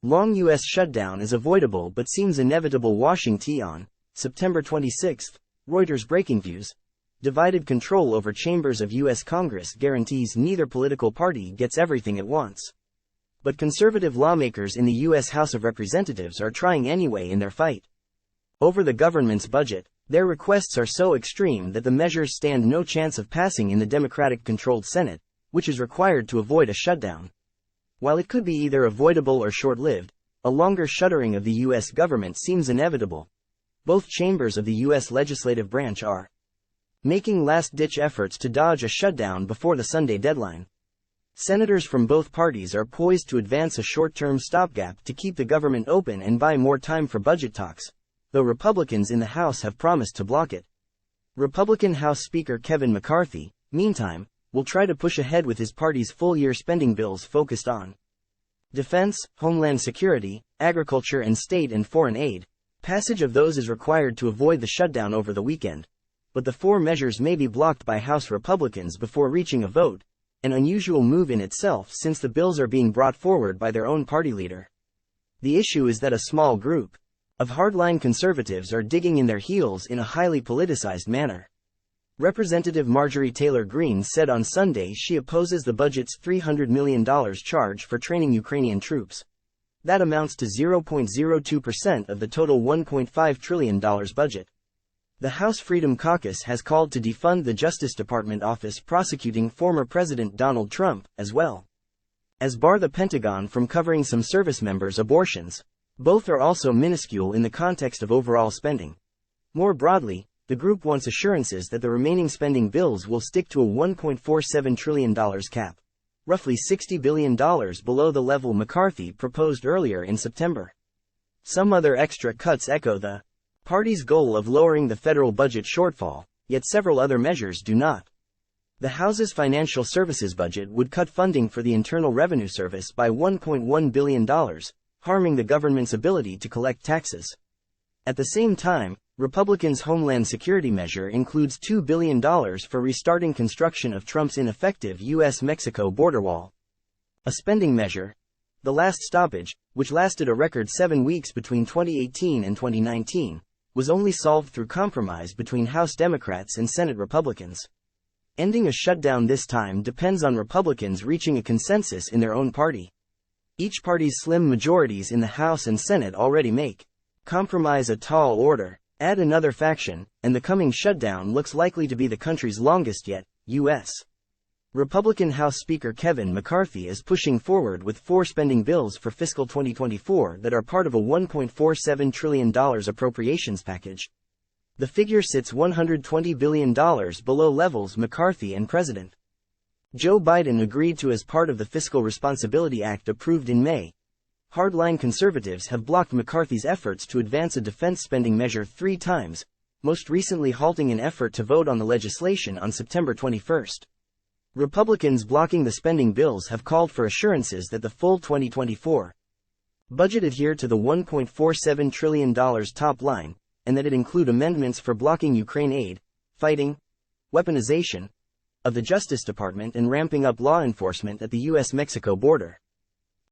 Long U.S. shutdown is avoidable but seems inevitable. Washington on September 26, Reuters Breakingviews. Divided control over chambers of U.S. Congress guarantees neither political party gets everything it wants. But conservative lawmakers in the U.S. House of Representatives are trying anyway in their fight over the government's budget. Their requests are so extreme that the measures stand no chance of passing in the Democratic-controlled Senate, which is required to avoid a shutdown. While it could be either avoidable or short-lived, a longer shuttering of the U.S. government seems inevitable. Both chambers of the U.S. legislative branch are making last-ditch efforts to dodge a shutdown before the Sunday deadline. Senators from both parties are poised to advance a short-term stopgap to keep the government open and buy more time for budget talks, though Republicans in the House have promised to block it. Republican House Speaker Kevin McCarthy, meantime, will try to push ahead with his party's full-year spending bills focused on defense, homeland security, agriculture and state and foreign aid. Passage of those is required to avoid the shutdown over the weekend. But the four measures may be blocked by House Republicans before reaching a vote, an unusual move in itself since the bills are being brought forward by their own party leader. The issue is that a small group of hardline conservatives are digging in their heels in a highly politicized manner. Representative Marjorie Taylor Greene said on Sunday she opposes the budget's $300 million charge for training Ukrainian troops. That amounts to 0.02% of the total $1.5 trillion budget. The House Freedom Caucus has called to defund the Justice Department office prosecuting former President Donald Trump, as well as bar the Pentagon from covering some service members' abortions. Both are also minuscule in the context of overall spending. More broadly, the group wants assurances that the remaining spending bills will stick to a $1.47 trillion cap, roughly $60 billion below the level McCarthy proposed earlier in September. Some other extra cuts echo the party's goal of lowering the federal budget shortfall, yet several other measures do not. The House's financial services budget would cut funding for the Internal Revenue Service by $1.1 billion, harming the government's ability to collect taxes. At the same time, Republicans' Homeland Security measure includes $2 billion for restarting construction of Trump's ineffective U.S.-Mexico border wall. A spending measure, the last stoppage, which lasted a record 7 weeks between 2018 and 2019, was only solved through compromise between House Democrats and Senate Republicans. Ending a shutdown this time depends on Republicans reaching a consensus in their own party. Each party's slim majorities in the House and Senate already make compromise a tall order. Add another faction, and the coming shutdown looks likely to be the country's longest yet. U.S. Republican House Speaker Kevin McCarthy is pushing forward with 4 spending bills for fiscal 2024 that are part of a $1.47 trillion appropriations package. The figure sits $120 billion below levels McCarthy and President Joe Biden agreed to as part of the Fiscal Responsibility Act approved in May. Hardline conservatives have blocked McCarthy's efforts to advance a defense spending measure 3 times, most recently halting an effort to vote on the legislation on September 21. Republicans blocking the spending bills have called for assurances that the full 2024 budget adhere to the $1.47 trillion top line, and that it include amendments for blocking Ukraine aid, fighting, weaponization of the Justice Department and ramping up law enforcement at the U.S.-Mexico border.